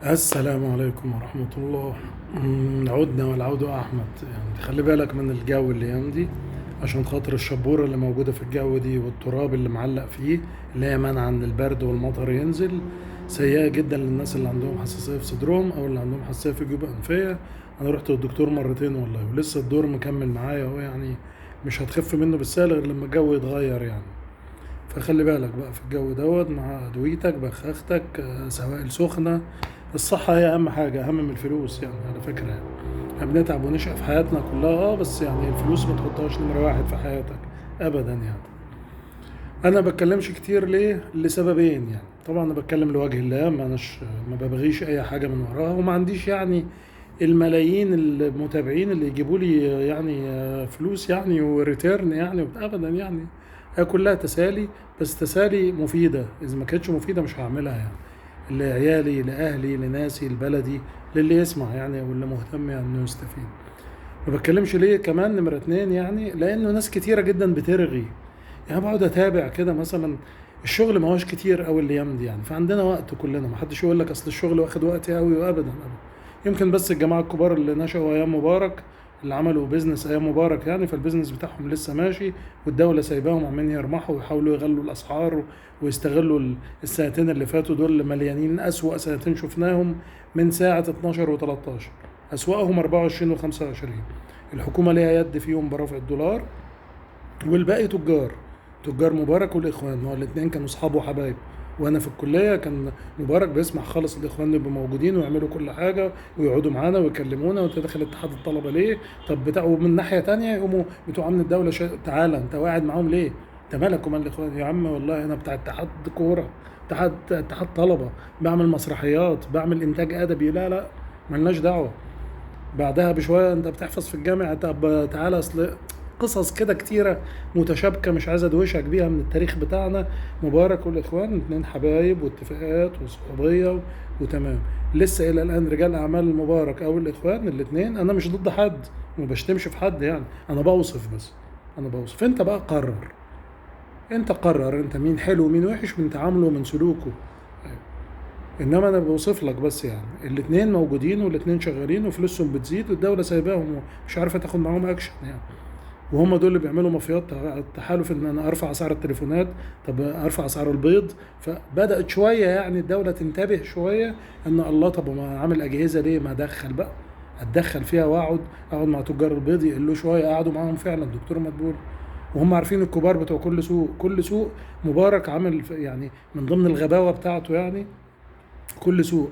السلام عليكم ورحمة الله. عدنا والعود أحمد. يعني خلي بالك من الجو الأيام دي، عشان خاطر الشبورة اللي موجودة في الجو دي والتراب اللي معلق فيه، اللي هي منع عن البرد والمطر ينزل، سيئة جدا للناس اللي عندهم حساسية في صدرهم أو اللي عندهم حساسية في الجيوب الأنفية. أنا رحت للدكتور مرتين والله، ولسه الدور مكمل معايا أهو، يعني مش هتخف منه بالسهل غير لما الجو يتغير يعني. فخلي بالك بقى في الجو دوت مع أدويتك بخاختك، سوائل سخنة. الصحة هي أهم حاجة، أهم من الفلوس يعني، على فكرة يعني. احنا بنتعب ونشقى في حياتنا كلها، بس يعني الفلوس ما تحطهاش نمرة واحد في حياتك أبدا يعني. أنا بتكلمش كتير ليه؟ لسببين يعني. طبعا أنا بتكلم لوجه الله، ما ببغيش أي حاجة من وراها، وما عنديش يعني الملايين المتابعين اللي يجيبوا لي يعني فلوس يعني وريتيرن يعني أبدا يعني. هي كلها تسالي، بس تسالي مفيدة. إذا ما كانتش مفيدة مش هعملها يعني، لعيالي لأهلي لناسي لبلدي، للي يسمع يعني واللي مهتم يعني إنه يستفيد. ما بتكلمش ليه كمان نمرة اتنين يعني، لأنه ناس كتيرة جدا بترغي. يعني بقعد أتابع كده مثلا، الشغل ما هوش كتير قوي الايام دي يعني، فعندنا وقت كلنا. ما حدش يقول لك اصل الشغل واخد وقت قوي، وابدا ابدا. يمكن بس الجماعه الكبار اللي نشأوا ايام مبارك، اللي عملوا بيزنس ايام مبارك يعني، فالبيزنس بتاعهم لسه ماشي، والدوله سايباهم عمالين يرمحوا ويحاولوا يغلوا الاسعار ويستغلوا السنتين اللي فاتوا دول اللي مليانين. اسوأ سنتين شفناهم من ساعه 12 و13، اسوأهم 24 و25. الحكومه ليها يد فيهم برفع الدولار، والباقي تجار. تجار مبارك والاخوان، ما هو الاثنين كانوا اصحاب وحبايب. وانا في الكليه كان مبارك بيسمح خالص الاخوان يبقوا موجودين ويعملوا كل حاجه ويقعدوا معانا ويكلمونا، وانت داخل اتحاد الطلبه ليه؟ طب بتاع. ومن ناحيه تانية يقوموا بتوع امن الدوله تعالى انت قاعد معاهم ليه؟ انت مالك ومال الاخوان يا عم؟ والله انا بتاع اتحاد كوره، اتحاد طلبه، بعمل مسرحيات، بعمل انتاج ادبي. لا لا، ملناش دعوه. بعدها بشويه انت بتحفظ في الجامعه، طب تعالى اصل قصص كده كتيره متشابكه مش عايز ادوشك بيها من التاريخ بتاعنا. مبارك والاخوان اتنين حبايب واتفاقات وصحوبيه وتمام. لسه الى الان رجال اعمال مبارك او الاخوان الاتنين، انا مش ضد حد وما بشتمش في حد يعني، انا بوصف بس. انا بوصف، انت بقى قرر. انت قرر انت مين حلو ومين وحش من تعامله ومن سلوكه. انما انا بوصف لك بس يعني، الاتنين موجودين والاتنين شغالين وفلوسهم بتزيد والدوله سايباهم ومش عارفه تاخد معاهم اكشن يعني. وهم دول اللي بيعملوا مافيات تحالف ان انا ارفع اسعار التليفونات، طب ارفع اسعار البيض. فبدات شويه يعني الدوله تنتبه شويه، ان الله طب ما عامل اجهزه ليه ما ادخل بقى. اتدخل فيها اقعد مع تجار البيض يقلوا شويه، قعدوا معاهم فعلا دكتور مدبول. وهم عارفين الكبار بتوع كل سوق، كل سوق مبارك عامل يعني من ضمن الغباوه بتاعته يعني. كل سوق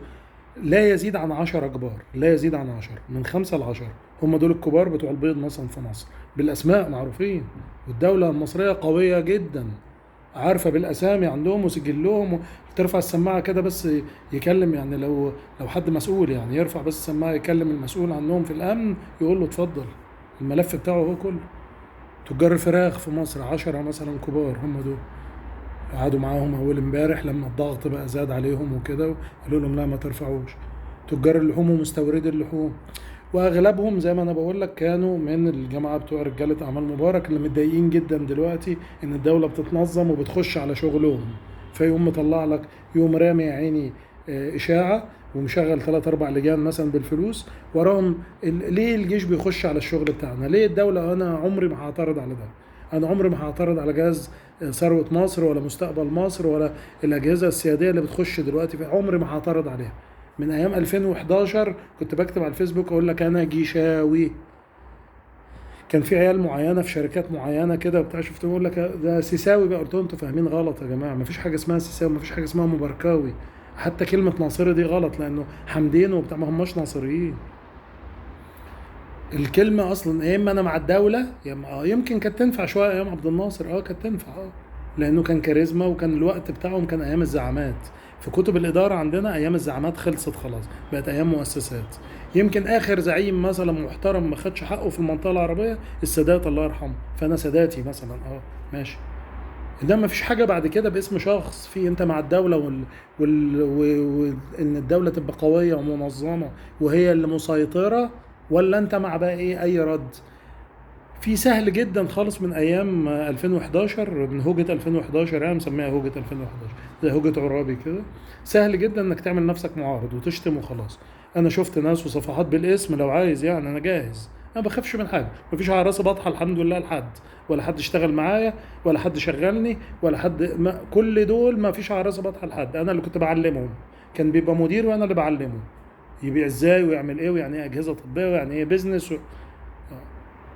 لا يزيد عن 10 كبار، لا يزيد عن 10، من 5 ل10. هم دول الكبار بتوع البيض مثلا في مصر، بالاسماء معروفين. والدوله المصريه قويه جدا، عارفه بالاسامي عندهم وسجلهم. ترفع السماعه كده بس يكلم يعني، لو حد مسؤول يعني يرفع بس السماعه يكلم المسؤول عنهم في الامن، يقول له اتفضل الملف بتاعه هو كله. تجار الفراخ في مصر 10 مثلا كبار، هم دول. قعدوا معاهم اول امبارح لما الضغط بقى زاد عليهم وكده، قالوا لهم لا ما ترفعوش. تجار اللحوم ومستوردي اللحوم، واغلبهم زي ما انا بقول لك كانوا من الجماعه بتوع رجاله اعمال مبارك، اللي متضايقين جدا دلوقتي ان الدوله بتتنظم وبتخش على شغلهم. فيقوم مطلع لك، يقوم رامي يا عيني اشاعه، ومشغل 3 4 لجان مثلا بالفلوس وراهم. ليه الجيش بيخش على الشغل بتاعنا؟ ليه الدوله؟ انا عمري ما هعترض على ده. انا عمري ما هعترض على جهاز ثروه مصر ولا مستقبل مصر ولا الاجهزه السياديه اللي بتخش دلوقتي في، عمري ما هعترض عليها. من ايام 2011 كنت بكتب على الفيسبوك اقول لك انا جيشاوي. كان في عيال معينه في شركات معينه كده وبتاع، شفتهم يقول لك ده سيساوي بقى. قلت لهم انتوا فاهمين غلط يا جماعه، مفيش حاجه اسمها سيساوي، مفيش حاجه اسمها مباركاوي. حتى كلمه ناصري دي غلط، لانه حمدين وبتاع ما هماش ناصريين. الكلمه اصلا يا اما انا مع الدوله يا اما يمكن كانت تنفع شويه ايام عبد الناصر، كانت تنفع لانه كان كاريزما، وكان الوقت بتاعهم كان ايام الزعامات. في كتب الاداره عندنا ايام الزعامات خلصت خلاص، بقت ايام مؤسسات. يمكن اخر زعيم مثلا محترم ما خدش حقه في المنطقه العربيه السادات الله يرحمه، فانا ساداتي مثلا ماشي. انما ما فيش حاجه بعد كده باسم شخص. في انت مع الدوله وان الدوله تبقى قويه ومنظمه وهي اللي مسيطره، ولا انت مع بقى ايه اي رد. في سهل جدا خالص من ايام 2011، من هوجة 2011، انا مسميها هوجة 2011 زي هوجة عرابي كده. سهل جدا انك تعمل نفسك معارض وتشتم وخلاص. انا شفت ناس وصفحات بالاسم، لو عايز يعني انا جاهز. انا بخافش من حاجه، مفيش على راسي بطحه الحمد لله لحد، ولا حد اشتغل معايا، ولا حد شغلني، ولا حد ما كل دول ما فيش على راسي بطحه لحد. انا اللي كنت بعلمهم، كان بيبقى مدير وانا اللي بعلمه يبيع ازاي ويعمل ايه ويعني ايه اجهزه طبيه ويعني ايه بيزنس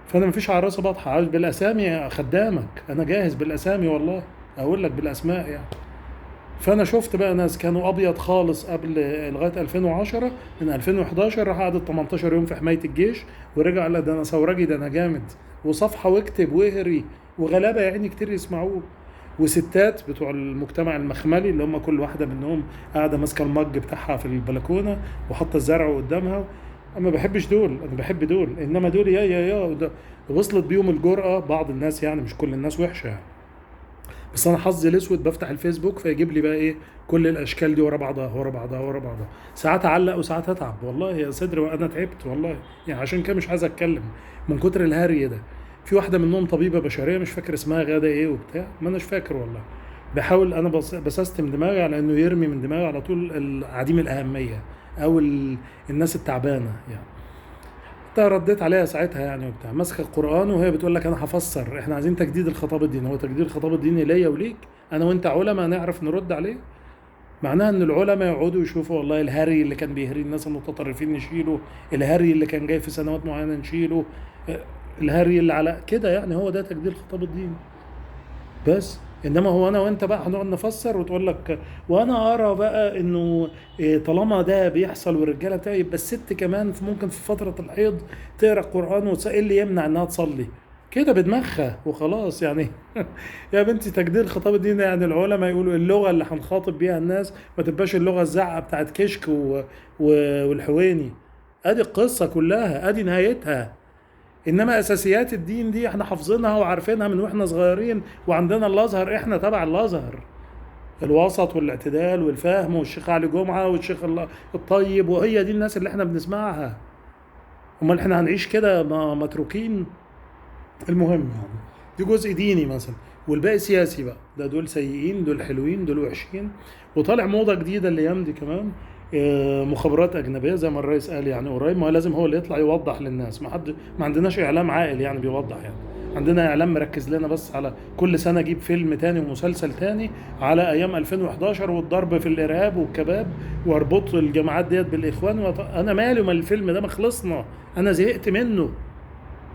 فانا مفيش على راسي بطحه. عاوز بالاسامي خدامك، انا جاهز بالاسامي والله، اقول لك بالاسماء يعني. فانا شفت بقى ناس كانوا ابيض خالص قبل لغايه 2010، من 2011 راح قعد 18 يوم في حمايه الجيش ورجع لا ده انا ثورجي، ده انا جامد، وصفحه واكتب واهري، وغلابه يا عيني كتير يسمعوه. وستات بتوع المجتمع المخملي اللي هم كل واحده منهم قاعده ماسكه المج بتاعها في البلكونه وحاطه الزرع قدامها. انا ما بحبش دول، انا بحب دول، انما دول يا وده وصلت بيهم الجرأة. بعض الناس يعني، مش كل الناس وحشه يعني، بس انا حظي الاسود بفتح الفيسبوك فيجيب لي بقى ايه، كل الاشكال دي ورا بعضها ورا بعضها ورا بعضها. ساعات اعلق وساعات اتعب والله يا صدري، وانا تعبت والله يعني، عشان كده مش عايز اتكلم من كتر الهري ده. في واحده منهم طبيبه بشريه مش فاكر اسمها غاده ايه وبتاع، ما اناش فاكر والله. بحاول انا بسستم دماغي على انه يرمي من دماغي على طول عديم الاهميه او الناس التعبانه يعني. انت رديت عليها ساعتها يعني وبتاع، ماسكه القران وهي بتقول لك انا هفسر، احنا عايزين تجديد الخطاب الديني. هو تجديد الخطاب الديني ليا وليك؟ انا وانت علماء نعرف نرد عليه؟ معناها ان العلماء يقعدوا يشوفوا والله الهري اللي كان بيهري الناس المتطرفين نشيله، الهري اللي كان جاي في سنوات معينه نشيله، الهري اللي على كده يعني. هو ده تجديد الخطاب الديني بس. انما هو انا وانت بقى هنقعد نفسر وتقول لك، وانا ارى بقى انه طالما ده بيحصل والرجاله بتاعي، يبقى الست كمان ممكن في فتره الحيض تقرا القران ايه اللي يمنع انها تصلي كده بدماغها وخلاص يعني. يا بنتي تجديد الخطاب الديني يعني العلماء يقولوا اللغه اللي هنخاطب بيها الناس ما تبقاش اللغه الزعقه بتاعت كشك والحويني. ادي القصه كلها، ادي نهايتها. انما اساسيات الدين دي احنا حافظينها وعارفينها من واحنا صغيرين، وعندنا الازهر، احنا تبع الازهر، الوسط والاعتدال والفهم، والشيخ علي جمعه والشيخ الطيب، وهي دي الناس اللي احنا بنسمعها. امال احنا هنعيش كده متروكين؟ المهم يعني دي جزء ديني مثلا، والباقي سياسي بقى. ده دول سيئين، دول حلوين، دول وحشين. وطالع موضه جديده الايام دي كمان، مخابرات اجنبيه زي ما الرئيس قال يعني قريب. ما هو لازم هو اللي يطلع يوضح للناس، ما عندناش اعلام عاقل يعني بيوضح يعني. عندنا اعلام مركز لنا بس على كل سنه اجيب فيلم تاني ومسلسل تاني على ايام 2011 والضرب في الارهاب والكباب، واربط الجماعات ديت بالاخوان انا مالي ومال الفيلم ده، ما خلصنا، انا زهقت منه.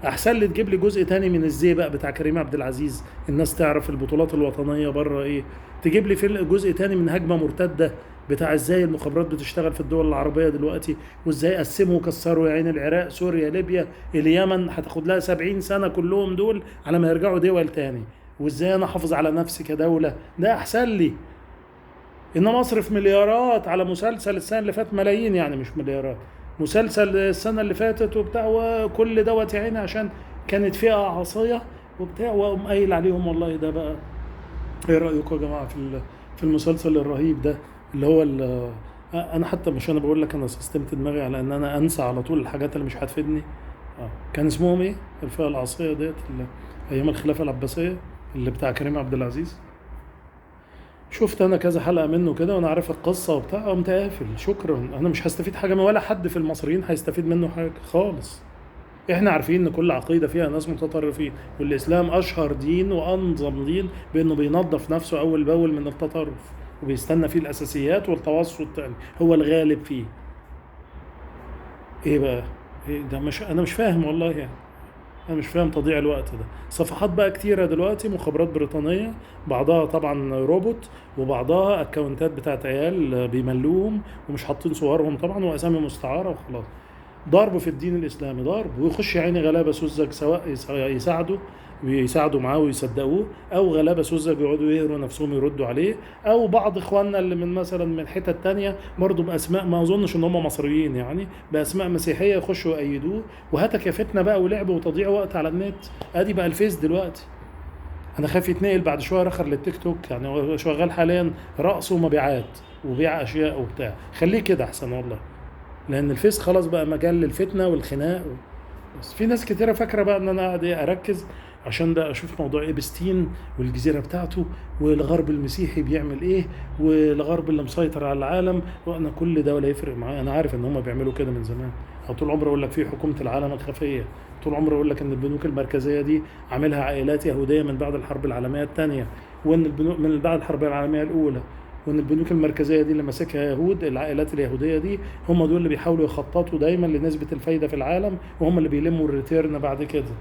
احسن لي تجيب لي جزء تاني من الزي بقى بتاع كريم عبد العزيز، الناس تعرف البطولات الوطنيه بره ايه. تجيب لي جزء تاني من هجمه مرتده بتاع ازاي المخابرات بتشتغل في الدول العربيه دلوقتي، وازاي قسموا وكسروا يا عين العراق سوريا ليبيا اليمن، هتاخد لها 70 سنه كلهم دول على ما يرجعوا دول تاني. وازاي انا احافظ على نفسي كدوله، ده احسن لي. انما اصرف مليارات على مسلسل السنه اللي فاتت، ملايين يعني مش مليارات، مسلسل السنه اللي فاتت وبتاع، وكل دوت يا عيني عشان كانت فئه عاصيه وبتاع، واقوم قايل عليهم والله ده بقى. ايه رايكم يا جماعه في المسلسل الرهيب ده اللي هو انا حتى مش، انا بقول لك انا سستمت دماغي على ان انا انسى على طول الحاجات اللي مش هتفيدني. كان اسمهم ايه الفئه العاصيه ديت ايام الخلافه العباسيه اللي بتاع كريم عبد العزيز؟ شفت انا كذا حلقه منه كده وانا عارف القصه وبتاع، قمت قافل شكرا. انا مش هستفيد حاجه ولا حد في المصريين هيستفيد منه حاجه خالص. احنا عارفين ان كل عقيده فيها ناس متطرفين، والاسلام اشهر دين وانظم دين بانه بينظف نفسه اول باول من التطرف، وبيستنى فيه الاساسيات والتوسط يعني هو الغالب فيه. ايه بقى؟ إيه ده؟ مش انا مش فاهم والله يعني، انا مش فاهم تضييع الوقت ده. صفحات بقى كتيره دلوقتي مخابرات بريطانيه، بعضها طبعا روبوت، وبعضها اكونتات بتاعت عيال بيملوهم ومش حاطين صورهم طبعا واسامي مستعاره وخلاص. ضرب في الدين الاسلامي ضرب، ويخش يا عيني غلابه سذج، سواء يساعدوا معاه ويصدقوه، او غلابه سذج يقعدوا يهروا نفسهم يردوا عليه، او بعض اخواننا اللي من مثلا من حتت تانية برضه باسماء ما اظنش ان هم مصريين يعني، باسماء مسيحيه يخشوا يأيدوه، وهاتك يا فتنه بقى ولعب وتضييع وقت على النت. ادي بقى الفيس دلوقتي. انا خايف يتنقل بعد شويه رخر للتيك توك يعني، هو شغال حاليا رقص ومبيعات وبيع اشياء وبتاع. خليه كده احسن والله، لان الفيس خلاص بقى مجال للفتنه والخناق بس في ناس كتيرة فاكرة بقى ان انا قاعد اركز عشان ده اشوف موضوع ايبستين والجزيرة بتاعته والغرب المسيحي بيعمل ايه والغرب اللي مسيطر على العالم، وانا كل ده ولا يفرق معايا. انا عارف ان هم بيعملوا كده من زمان. أو طول عمري اقول لك في حكومة العالم الخفية، طول عمري اقول لك ان البنوك المركزية دي عاملها عائلات يهودية من بعد الحرب العالمية الثانية، وان البنوك من بعد الحرب العالمية الاولى، وان البنوك المركزيه دي اللي ماسكها يهود، العائلات اليهوديه دي هم دول اللي بيحاولوا يخططوا دايما لنسبه الفايده في العالم، وهم اللي بيلموا الريتيرن بعد كده.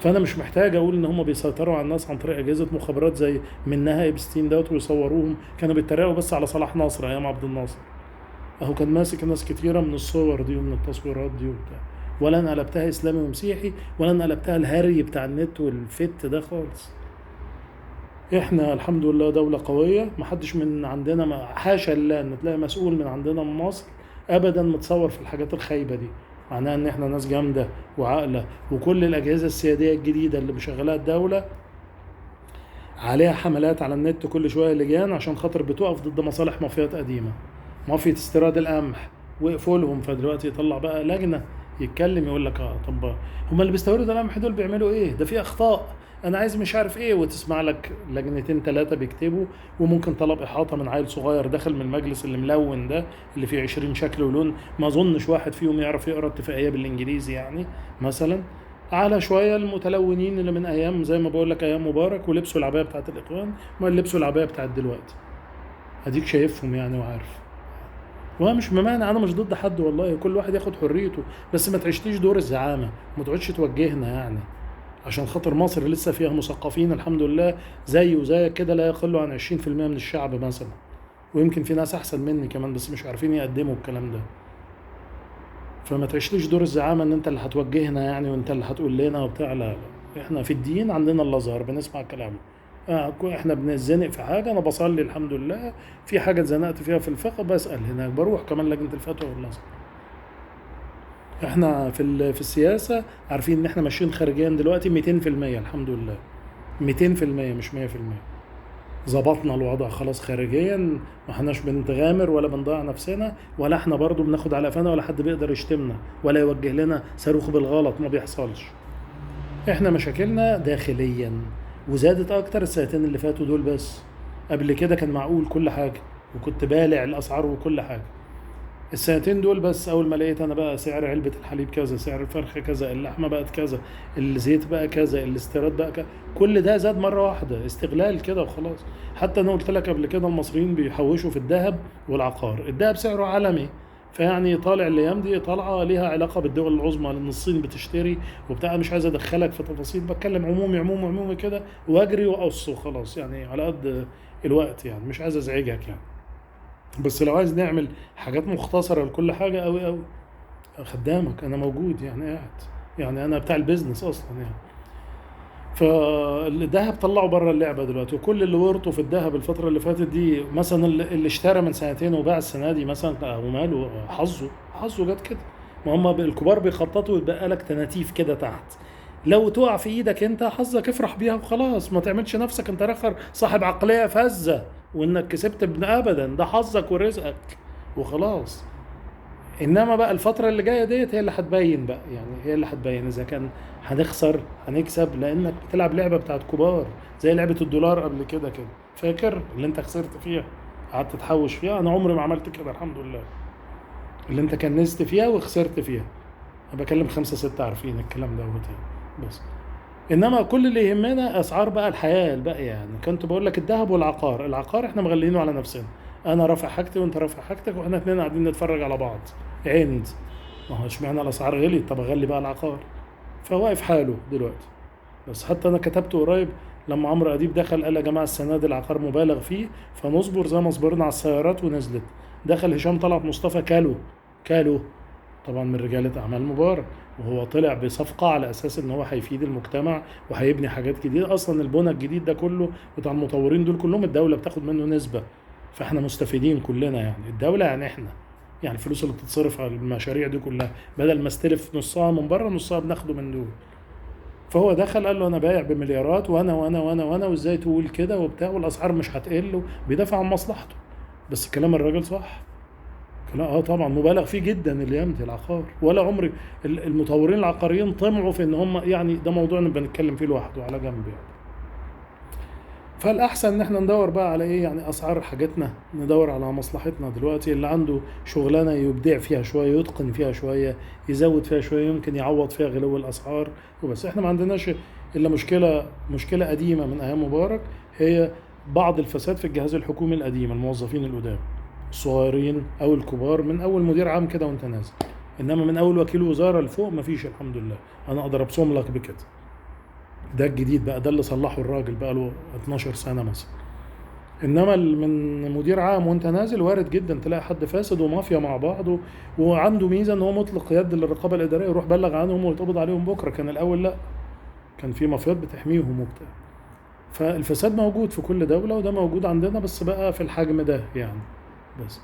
فانا مش محتاج اقول ان هم بيسيطروا على الناس عن طريق اجهزه مخابرات زي منها ايبستين دوت ويصوروهم. كانوا بيتريقوا بس على صلاح نصر ايام عبد الناصر، اهو كان ماسك ناس كتيره من الصور دي ومن التصويرات دي وبتاع. ولا انا قلبتها اسلامي ومسيحي، ولا انا قلبتها الهري بتاع النت والفت ده خالص. احنا الحمد لله دولة قوية، محدش من عندنا حاشا لله ان تلاقي مسؤول من عندنا من مصر ابدا متصور في الحاجات الخايبة دي. معناها ان احنا ناس جامدة وعاقلة، وكل الاجهزة السيادية الجديدة اللي بشغلها الدولة عليها حملات على النت كل شوية لجان عشان خاطر بتقف ضد مصالح مافيات قديمة. مافيا استيراد القمح وقفوا لهم، فدلوقتي يطلع بقى لجنة يتكلم يقول لك طب هم اللي بيستوردوا القمح دول بيعملوا ايه؟ ده في اخطاء، انا عايز مش عارف ايه، وتسمع لك لجنتين ثلاثة بيكتبوا، وممكن طلب احاطة من عيل صغير داخل من المجلس اللي ملون ده اللي فيه 20 شكل ولون، ما اظنش واحد فيهم يعرف يقرا اتفاقية بالانجليزي يعني مثلا. على شويه المتلونين اللي من ايام زي ما بقول لك ايام مبارك ولبسوا العبايه بتاعت الاخوان، ما لبسوا العبايه بتاعت دلوقتي. اديك شايفهم يعني وعارف. وانا مش ممانع، انا مش ضد حد والله، كل واحد ياخد حريته، بس ما تعيشتيش دور الزعامه، ما تقعدش توجهنا يعني. عشان خاطر مصر لسه فيها مثقفين الحمد لله زي وزيك كده لا يقلوا عن 20% من الشعب مثلا، ويمكن في ناس احسن مني كمان بس مش عارفين يقدموا الكلام ده. فما تعيشليش دور الزعامه ان انت اللي هتوجهنا يعني وانت اللي هتقول لنا وبتاع، لا لا، احنا في الدين عندنا الازهر بنسمع كلامه. احنا بنتزنق في حاجه انا بصلي الحمد لله، في حاجه اتزنقت فيها في الفقه بسال هناك، بروح كمان لجنه الفتوى والازهر. احنا في السياسه عارفين ان احنا ماشيين خارجيا دلوقتي 200% الحمد لله، 200% مش 100%. ظبطنا الوضع خلاص خارجيا، ما احناش بنتغامر ولا بنضيع نفسنا، ولا احنا برضو بناخد على قفانا، ولا حد بيقدر يشتمنا ولا يوجه لنا صاروخ بالغلط، ما بيحصلش. احنا مشاكلنا داخليا، وزادت اكتر السنتين اللي فاتوا دول بس. قبل كده كان معقول كل حاجة وكنت بالع الاسعار وكل حاجة. السنتين دول بس اول ما لقيت انا بقى سعر علبة الحليب كذا، سعر الفرخ كذا، اللحمة بقت كذا، الزيت بقى كذا، الاستيراد بقى كذا، كل ده زاد مرة واحدة، استغلال كده وخلاص. حتى انا قلت لك قبل كده المصريين بيحوشوا في الذهب والعقار، الذهب سعره عالمي، فيعني طالع الايام دي طالعه ليها علاقه بالدول العظمى لان الصين بتشتري وبتاع. مش عايز ادخلك في تفاصيل، بتكلم عمومي عمومي عمومي كده واجري واقص وخلاص يعني على قد الوقت يعني، مش عايز ازعجك يعني. بس لو عايز نعمل حاجات مختصرة لكل حاجة أوي أوي، خدامك أنا موجود يعني قاعد، يعني أنا بتاع البيزنس أصلا يعني. فالذهب طلعوا بره اللعبة دلوقتي، وكل اللي ورطوا في الذهب الفترة اللي فاتت دي مثلا اللي اشترى من سنتين وباع السنة دي مثلا، وماله حظه جت كده. ما هم الكبار بيخططوا يبقى لك تناتيف كده تحت، لو تقع في ايدك انت حظك افرح بيها وخلاص، ما تعملش نفسك انت رخر صاحب عقلية فذة وانك كسبت ابن ابدا، ده حظك ورزقك وخلاص. انما بقى الفترة اللي جاية ديت هي اللي هتبين بقى، يعني هي اللي هتبين اذا كان هنخسر هنكسب، لانك بتلعب لعبة بتاعت كبار زي لعبة الدولار قبل كده فاكر اللي انت خسرت فيها قعدت تحوش فيها، انا عمري ما عملت كده الحمد لله. اللي انت كنزت فيها وخسرت فيها، انا بكلم 5 6 عارفين الكلام ده بس. انما كل اللي يهمنا اسعار بقى الحياه الباقيه، يعني كنت بقول لك الذهب والعقار، العقار احنا مغلينه على نفسنا، انا رافع حاجتي وانت رافع حاجتك واحنا اتنين قاعدين نتفرج على بعض عند. ما هو اشمعنى الاسعار غليت، طب اغلي بقى العقار، فواقف حاله دلوقتي. بس حتى انا كتبت قريب لما عمرو اديب دخل قال يا جماعه السنه دي العقار مبالغ فيه، فنصبر زي ما صبرنا على السيارات ونزلت. دخل هشام طلعت مصطفى كالو طبعا من رجالة أعمال مبارك، وهو طلع بصفقة على أساس إن هو هيفيد المجتمع وهيبني حاجات جديدة. أصلا البنى الجديد ده كله بتاع المطورين دول كلهم الدولة بتاخد منه نسبة، فإحنا مستفيدين كلنا يعني، الدولة يعني إحنا، يعني الفلوس اللي بتتصرف على المشاريع دي كلها بدل ما استلف نصها من بره نصها بناخده من دول. فهو دخل قال له أنا بايع بمليارات وأنا وأنا وأنا وأنا وإزاي تقول كده وبتاع، والأسعار مش هتقل، بيدافع عن مصلحته. بس كلام الراجل صح، لا طبعا مبالغ فيه جدا الايام دي العقار، ولا عمري المطورين العقاريين طمعوا في ان هم يعني، ده موضوع نبقى نتكلم فيه لوحده على جنب يعني. فالاحسن ان احنا ندور بقى على ايه يعني، اسعار حاجاتنا، ندور على مصلحتنا دلوقتي. اللي عنده شغلانه يبدع فيها شويه، يتقن فيها شويه، يزود فيها شويه، يمكن يعوض فيها غلو الاسعار وبس. احنا ما عندناش الا مشكله قديمه من ايام مبارك، هي بعض الفساد في الجهاز الحكومي القديم، الموظفين القدام الصغيرين او الكبار، من اول مدير عام كده وانت نازل، انما من اول وكيل وزاره لفوق مفيش الحمد لله. انا اقدر ابصم لك بكده. ده الجديد بقى، ده اللي صلحه الراجل بقى له 12 سنه مثلا. انما من مدير عام وانت نازل وارد جدا تلاقي حد فاسد ومافيا مع بعض وعنده ميزه ان هو مطلق يد للرقابه الاداريه، يروح بلغ عنهم ويتقبض عليهم بكره. كان الاول لا، كان في مافيات بتحميهم وبتاع. فالفساد موجود في كل دوله، وده موجود عندنا بس بقى في الحجم ده يعني. بس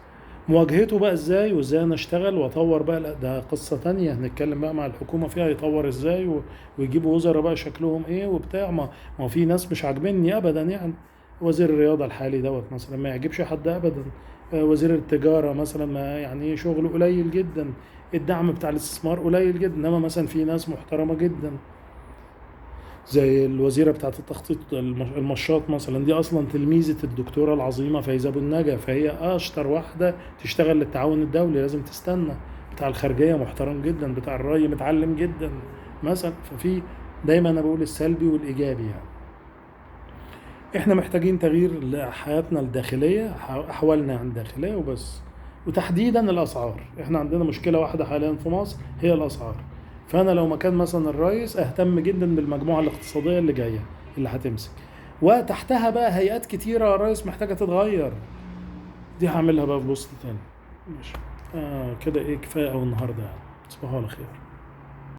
مواجهته بقى ازاي، وازاي انا اشتغل واطور بقى، لا ده قصة تانية هنتكلم بقى مع الحكومة فيها، يطور ازاي ويجيبوا وزراء بقى شكلهم ايه وبتاع. ما هو في ناس مش عاجبني ابدا يعني. وزير الرياضة الحالي دوت مثلا ما يعجبش حد ابدا. وزير التجارة مثلا ما يعني شغله قليل جدا، الدعم بتاع الاستثمار قليل جدا. انما مثلا في ناس محترمة جدا زي الوزيرة بتاعت التخطيط المشاط مثلا، دي أصلا تلميذة الدكتورة العظيمة فايزة أبو النجا، فهي أشطر واحدة تشتغل للتعاون الدولي، لازم تستنى. بتاع الخارجية محترم جدا، بتاع الري متعلم جدا مثلا. ففي دايما أنا بقول السلبي والإيجابي يعني. إحنا محتاجين تغيير لحياتنا الداخلية، أحوالنا الداخلية وبس، وتحديدا الأسعار. إحنا عندنا مشكلة واحدة حاليا في مصر هي الأسعار. فانا لو مكان مثلا الرئيس اهتم جدا بالمجموعه الاقتصاديه اللي جايه اللي هتمسك، وتحتها بقى هيئات كتيره يا ريس محتاجه تتغير، دي هعملها بقى في بوست تاني. ماشي. كده ايه، كفايه او النهارده يعني. تصبحوا على خير.